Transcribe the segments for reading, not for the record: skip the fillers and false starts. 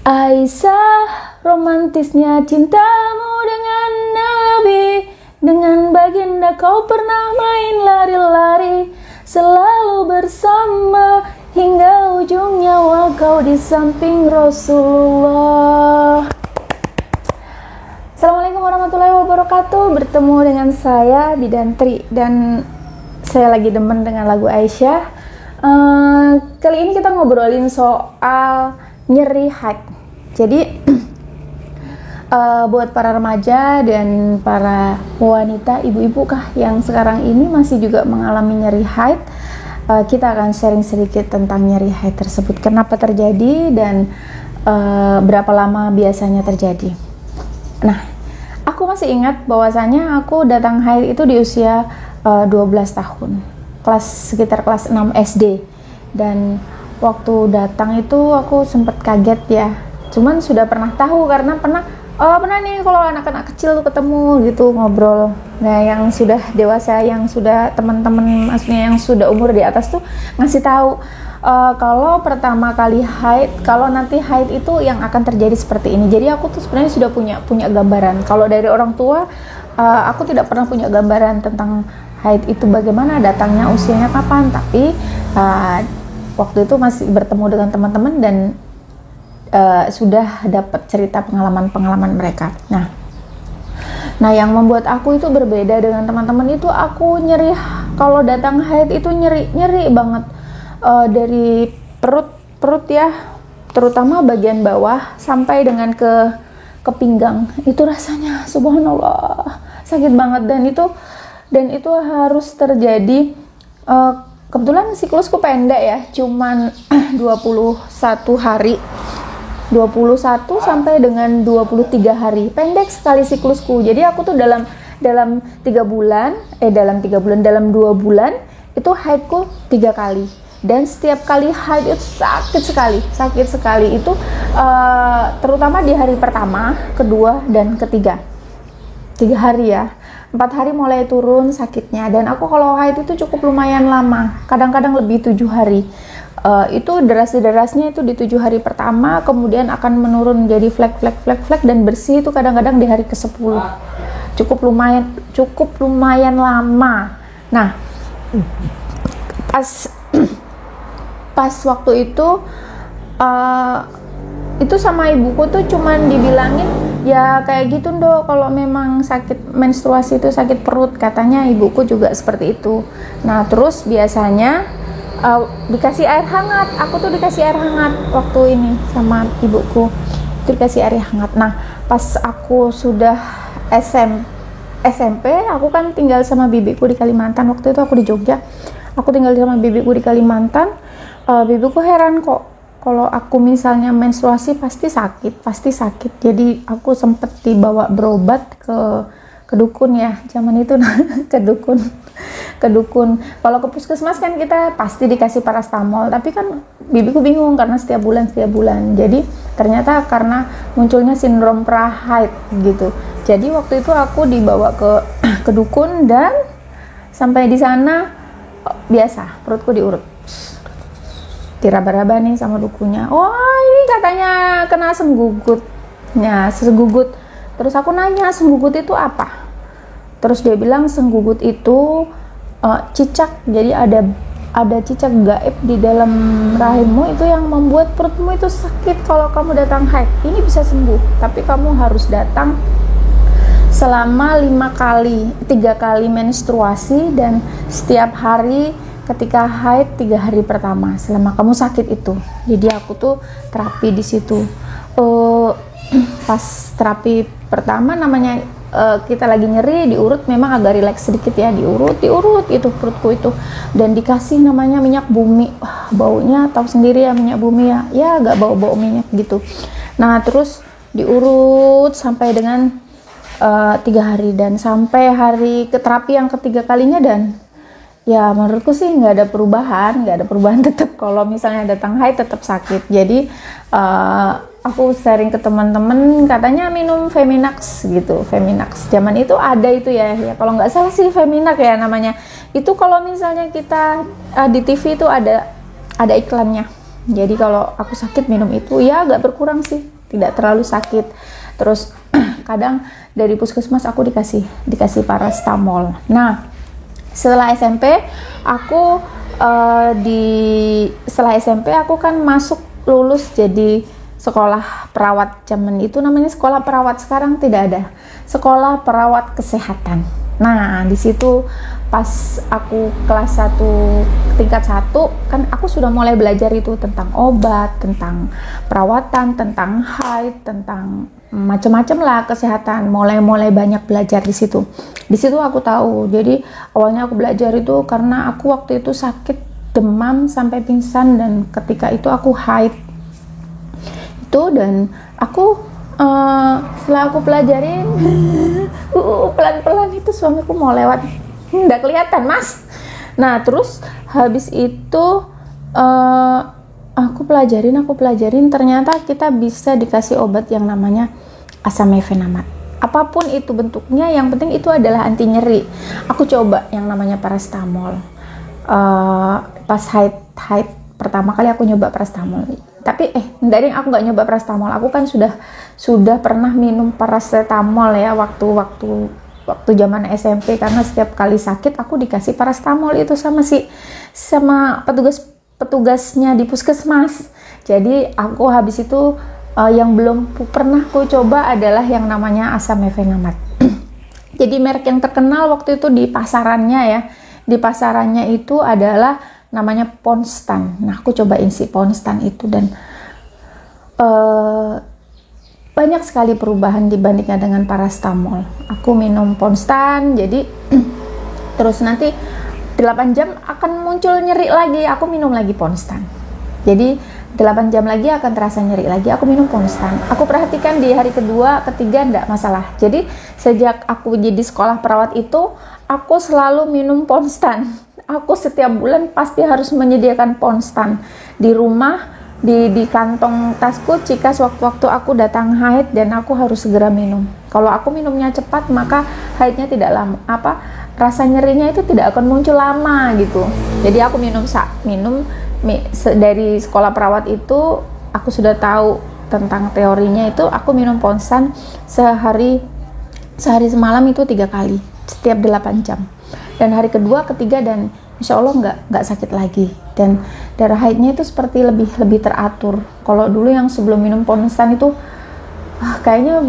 Aisyah, romantisnya cintamu dengan Nabi. Dengan baginda kau pernah main lari-lari, selalu bersama hingga ujung nyawa kau di samping Rasulullah. Assalamualaikum warahmatullahi wabarakatuh. Bertemu dengan saya Bidantri, dan saya lagi demen dengan lagu Aisyah. Kali ini kita ngobrolin soal nyeri haid. Jadi buat para remaja dan para wanita, ibu-ibu kah yang sekarang ini masih juga mengalami nyeri haid, kita akan sharing sedikit tentang nyeri haid tersebut, kenapa terjadi dan berapa lama biasanya terjadi. Nah, aku masih ingat bahwasanya aku datang haid itu di usia 12 tahun, sekitar kelas 6 SD. Dan waktu datang itu aku sempat kaget ya. Cuman sudah pernah tahu karena pernah nih kalau anak-anak kecil tuh ketemu gitu ngobrol. Nah, yang sudah dewasa, yang sudah teman-teman, maksudnya yang sudah umur di atas tuh ngasih tahu kalau pertama kali haid, kalau nanti haid itu yang akan terjadi seperti ini. Jadi aku tuh sebenarnya sudah punya gambaran. Kalau dari orang tua, aku tidak pernah punya gambaran tentang haid itu bagaimana datangnya, usianya kapan. Tapi waktu itu masih bertemu dengan teman-teman dan sudah dapat cerita pengalaman mereka. Nah, yang membuat aku itu berbeda dengan teman-teman itu, aku nyeri kalau datang haid itu nyeri banget dari perut ya, terutama bagian bawah sampai dengan ke pinggang. Itu rasanya subhanallah sakit banget, dan itu harus terjadi. Kebetulan siklusku pendek ya, cuman 21 hari. 21 sampai dengan 23 hari, pendek sekali siklusku. Jadi aku tuh dalam 2 bulan itu haidku 3 kali, dan setiap kali haid itu sakit sekali itu, terutama di hari pertama, kedua, dan ketiga. 3 hari ya, 4 hari mulai turun sakitnya, dan aku kalau haid itu cukup lumayan lama, kadang-kadang lebih 7 hari. Itu deras-derasnya itu di 7 hari pertama, kemudian akan menurun jadi flek, dan bersih itu kadang-kadang di hari ke-10. Cukup lumayan lama. Nah, pas waktu itu sama ibuku tuh cuman dibilangin ya kayak gitu Dok, kalau memang sakit menstruasi itu sakit perut, katanya ibuku juga seperti itu. Nah, terus biasanya dikasih air hangat. Aku tuh dikasih air hangat waktu ini sama ibuku, itu dikasih air hangat. Nah, pas aku sudah SMP, aku kan tinggal sama bibiku di Kalimantan. Waktu itu aku di Jogja, aku tinggal sama bibiku di Kalimantan. Bibiku heran kok kalau aku misalnya menstruasi pasti sakit. Jadi aku sempet dibawa berobat ke dukun ya, zaman itu ke dukun. Kalau ke puskesmas kan kita pasti dikasih parastamol, tapi kan bibiku bingung karena setiap bulan. Jadi ternyata karena munculnya sindrom pra-haid gitu. Jadi waktu itu aku dibawa ke dukun, dan sampai di sana biasa perutku diurut, diraba-raba nih sama dukunnya. Wah, ini katanya kena senggugutnya, segugut. Terus aku nanya, senggugut itu apa? Terus dia bilang senggugut itu cicak. Jadi ada cicak gaib di dalam rahimmu itu yang membuat perutmu itu sakit. Kalau kamu datang haid ini bisa sembuh, tapi kamu harus datang selama 3 kali menstruasi, dan setiap hari ketika haid 3 hari pertama selama kamu sakit itu. Jadi aku tuh terapi di situ. Pas terapi pertama, namanya kita lagi nyeri, diurut, memang agak rileks sedikit ya, diurut itu perutku itu, dan dikasih namanya minyak bumi. Baunya tahu sendiri ya, minyak bumi ya agak bau minyak gitu. Nah, terus diurut sampai dengan 3 hari, dan sampai hari ke terapi yang ketiga kalinya, dan ya menurutku sih nggak ada perubahan tetap kalau misalnya datang haid tetap sakit. Jadi aku sharing ke teman-teman, katanya minum Feminax gitu. Feminax zaman itu ada itu ya kalau nggak salah sih Feminak ya namanya. Itu kalau misalnya kita di TV itu ada iklannya. Jadi kalau aku sakit minum itu ya agak berkurang sih, tidak terlalu sakit. Terus kadang dari puskesmas aku dikasih paracetamol. Nah, setelah SMP aku setelah SMP aku kan masuk lulus jadi sekolah perawat. Zaman itu namanya sekolah perawat, sekarang tidak ada. Sekolah perawat kesehatan. Nah, di situ pas aku kelas 1 tingkat 1 kan aku sudah mulai belajar itu tentang obat, tentang perawatan, tentang haid, tentang macam-macam lah kesehatan. Mulai banyak belajar di situ. Di situ aku tahu. Jadi awalnya aku belajar itu karena aku waktu itu sakit demam sampai pingsan, dan ketika itu aku haid itu, dan aku setelah aku pelajarin pelan-pelan itu suamiku mau lewat, nggak kelihatan mas. Nah terus habis itu aku pelajarin ternyata kita bisa dikasih obat yang namanya asam mefenamat. Apapun itu bentuknya, yang penting itu adalah anti nyeri. Aku coba yang namanya paracetamol. Pas haid pertama kali aku nyoba paracetamol. Tapi dari aku nggak nyoba paracetamol. Aku kan sudah pernah minum paracetamol ya waktu zaman SMP, karena setiap kali sakit aku dikasih paracetamol itu sama petugasnya di puskesmas. Jadi aku habis itu yang belum pernah aku coba adalah yang namanya asam mefenamat. Jadi merek yang terkenal waktu itu di pasarannya itu adalah namanya Ponstan. Nah aku cobain si Ponstan itu, dan banyak sekali perubahan dibandingkan dengan paracetamol. Aku minum Ponstan, jadi terus nanti 8 jam akan muncul nyeri lagi, aku minum lagi Ponstan. Jadi 8 jam lagi akan terasa nyeri lagi, aku minum Ponstan. Aku perhatikan di hari kedua, ketiga enggak masalah. Jadi sejak aku jadi sekolah perawat itu, aku selalu minum Ponstan. Aku setiap bulan pasti harus menyediakan Ponstan di rumah, di kantong tasku jika sewaktu-waktu aku datang haid, dan aku harus segera minum. Kalau aku minumnya cepat, maka haidnya tidak lama, rasa nyerinya itu tidak akan muncul lama gitu. Jadi aku dari sekolah perawat itu, aku sudah tahu tentang teorinya itu. Aku minum Ponstan sehari semalam itu 3 kali setiap 8 jam, dan hari kedua, ketiga, dan insya Allah nggak sakit lagi, dan darah haidnya itu seperti lebih teratur. Kalau dulu yang sebelum minum Ponstan itu kayaknya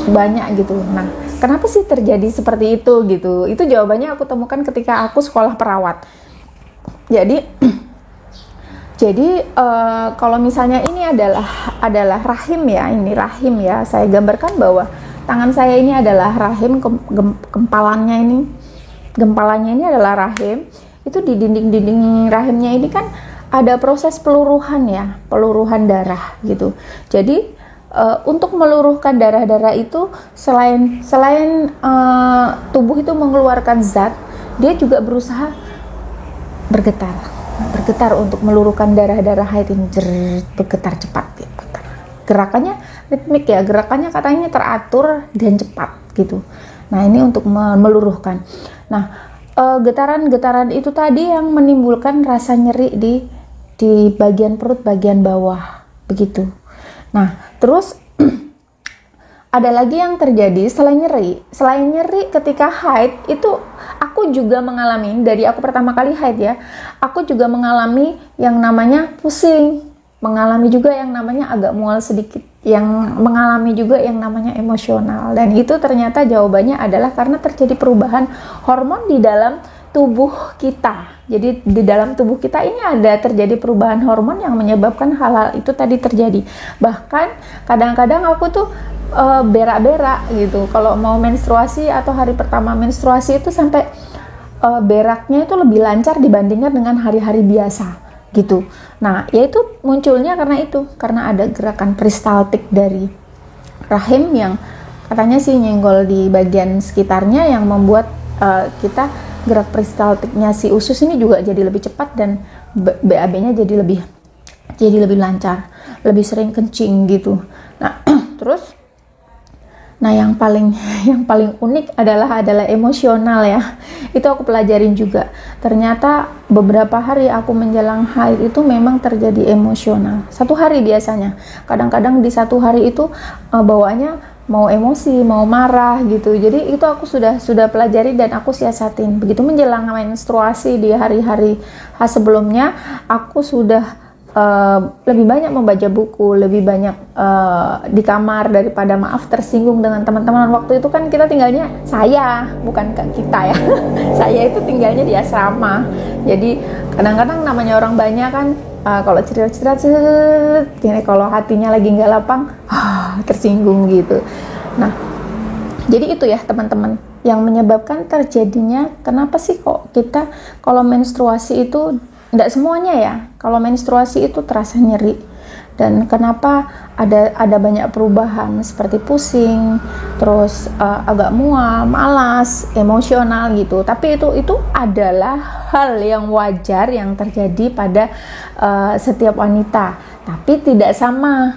banyak gitu. Nah kenapa sih terjadi seperti itu gitu? Itu jawabannya aku temukan ketika aku sekolah perawat. Jadi kalau misalnya ini adalah rahim ya, saya gambarkan bahwa tangan saya ini adalah rahim, gempalannya ini adalah rahim. Itu di dinding rahimnya ini kan ada proses peluruhan darah gitu. Jadi untuk meluruhkan darah itu, selain tubuh itu mengeluarkan zat, dia juga berusaha bergetar untuk meluruhkan darah haid ini, bergetar cepat gitu. Gerakannya ritmik ya, gerakannya katanya teratur dan cepat gitu. Nah ini untuk meluruhkan. Nah getaran-getaran itu tadi yang menimbulkan rasa nyeri di bagian perut bagian bawah begitu. Nah terus ada lagi yang terjadi selain nyeri ketika haid itu, aku juga mengalami, dari aku pertama kali haid ya, aku juga mengalami yang namanya pusing, mengalami juga yang namanya agak mual sedikit, yang mengalami juga yang namanya emosional. Dan itu ternyata jawabannya adalah karena terjadi perubahan hormon di dalam tubuh kita. Jadi di dalam tubuh kita ini ada terjadi perubahan hormon yang menyebabkan hal-hal itu tadi terjadi. Bahkan kadang-kadang aku tuh berak-berak gitu kalau mau menstruasi atau hari pertama menstruasi itu, sampai beraknya itu lebih lancar dibandingkan dengan hari-hari biasa gitu. Nah yaitu munculnya karena ada gerakan peristaltik dari rahim yang katanya sih nyenggol di bagian sekitarnya, yang membuat kita gerak peristaltiknya si usus ini juga jadi lebih cepat, dan BAB-nya jadi lebih lancar, lebih sering kencing gitu. Nah Nah, yang paling yang paling unik adalah emosional ya. Itu aku pelajarin juga. Ternyata beberapa hari aku menjelang haid itu memang terjadi emosional. Satu hari biasanya. Kadang-kadang di satu hari itu bawaannya mau emosi, mau marah gitu. Jadi itu aku sudah pelajari dan aku siasatin. Begitu menjelang menstruasi di hari-hari sebelumnya, aku sudah lebih banyak membaca buku, lebih banyak di kamar daripada tersinggung dengan teman-teman. Waktu itu kan kita tinggalnya, saya bukan kita ya saya itu tinggalnya di asrama, jadi kadang-kadang namanya orang banyak kan, kalau cerita-cerita kalau hatinya lagi nggak lapang tersinggung gitu. Nah, jadi itu ya teman-teman yang menyebabkan terjadinya kenapa sih kok kita kalau menstruasi itu, tidak semuanya ya, kalau menstruasi itu terasa nyeri, dan kenapa ada banyak perubahan seperti pusing, terus agak mual, malas, emosional gitu. Tapi itu adalah hal yang wajar yang terjadi pada setiap wanita. Tapi tidak sama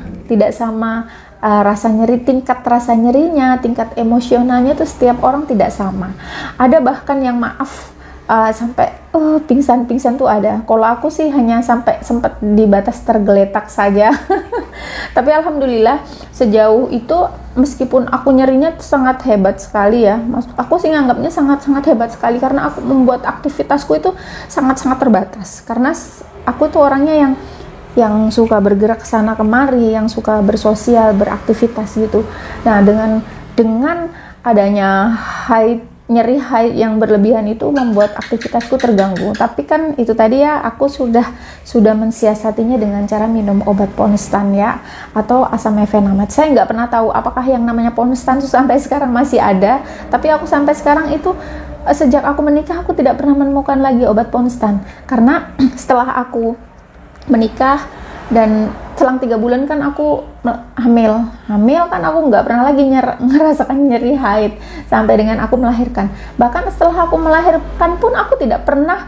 rasa nyeri, tingkat rasa nyerinya, tingkat emosionalnya itu setiap orang tidak sama. Ada bahkan yang sampai pingsan tuh ada. Kalau aku sih hanya sampai sempat di batas tergeletak saja. Tapi alhamdulillah sejauh itu, meskipun aku nyerinya sangat hebat sekali ya. Aku sih nganggapnya sangat hebat sekali karena aku membuat aktivitasku itu sangat terbatas. Karena aku tuh orangnya yang suka bergerak sana kemari, yang suka bersosial, beraktivitas gitu. Nah, dengan adanya nyeri haid yang berlebihan itu membuat aktivitasku terganggu. Tapi kan itu tadi ya, aku sudah mensiasatinya dengan cara minum obat Ponstan ya, atau asam mefenamat. Saya nggak pernah tahu apakah yang namanya Ponstan sampai sekarang masih ada, tapi aku sampai sekarang itu, sejak aku menikah aku tidak pernah menemukan lagi obat Ponstan. Karena setelah aku menikah dan selang 3 bulan kan aku hamil kan aku nggak pernah lagi ngerasakan nyeri haid sampai dengan aku melahirkan. Bahkan setelah aku melahirkan pun aku tidak pernah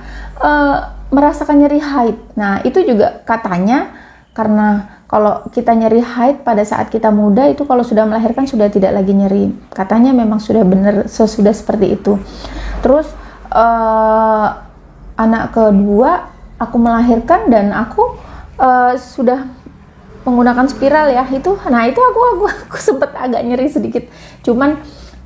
merasakan nyeri haid. Nah, itu juga katanya karena kalau kita nyeri haid pada saat kita muda itu, kalau sudah melahirkan sudah tidak lagi nyeri. Katanya memang sudah benar, sudah seperti itu. Terus anak kedua aku melahirkan dan aku sudah menggunakan spiral ya, itu aku sempet agak nyeri sedikit. Cuman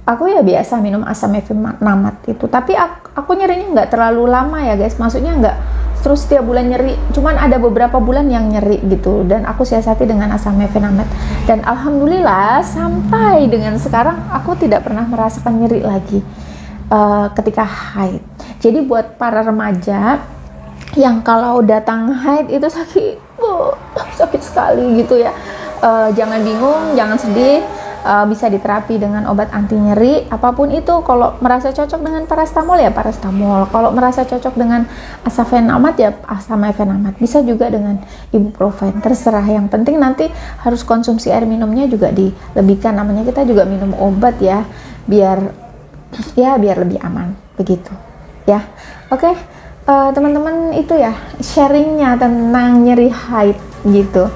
aku ya biasa minum asam mefenamat itu, tapi aku nyerinya nggak terlalu lama ya guys, maksudnya nggak terus setiap bulan nyeri, cuman ada beberapa bulan yang nyeri gitu, dan aku siasati dengan asam mefenamat, dan alhamdulillah sampai dengan sekarang aku tidak pernah merasakan nyeri lagi ketika haid. Jadi buat para remaja yang kalau datang haid itu sakit sekali gitu ya, jangan bingung, jangan sedih, bisa diterapi dengan obat anti nyeri apapun itu. Kalau merasa cocok dengan paracetamol ya paracetamol, kalau merasa cocok dengan asam mefenamat ya asam mefenamat, bisa juga dengan ibuprofen, terserah. Yang penting nanti harus konsumsi air minumnya juga dilebihkan, namanya kita juga minum obat ya, biar lebih aman begitu ya. Oke. Teman-teman, itu ya sharingnya tentang nyeri haid gitu.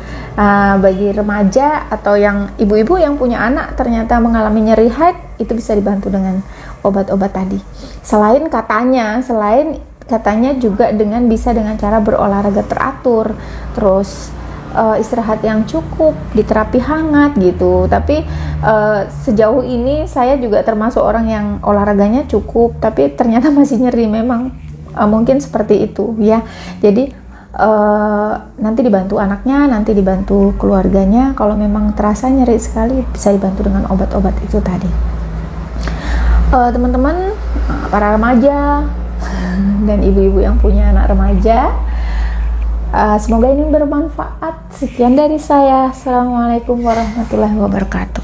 Bagi remaja atau yang ibu-ibu yang punya anak ternyata mengalami nyeri haid, itu bisa dibantu dengan obat-obat tadi. Selain katanya juga bisa dengan cara berolahraga teratur, terus istirahat yang cukup, di terapi hangat gitu. Tapi sejauh ini saya juga termasuk orang yang olahraganya cukup, tapi ternyata masih nyeri memang. Mungkin seperti itu ya. Jadi nanti dibantu anaknya, nanti dibantu keluarganya. Kalau memang terasa nyeri sekali, bisa dibantu dengan obat-obat itu tadi. Teman-teman, para remaja dan ibu-ibu yang punya anak remaja, semoga ini bermanfaat. Sekian dari saya. Assalamualaikum warahmatullahi wabarakatuh.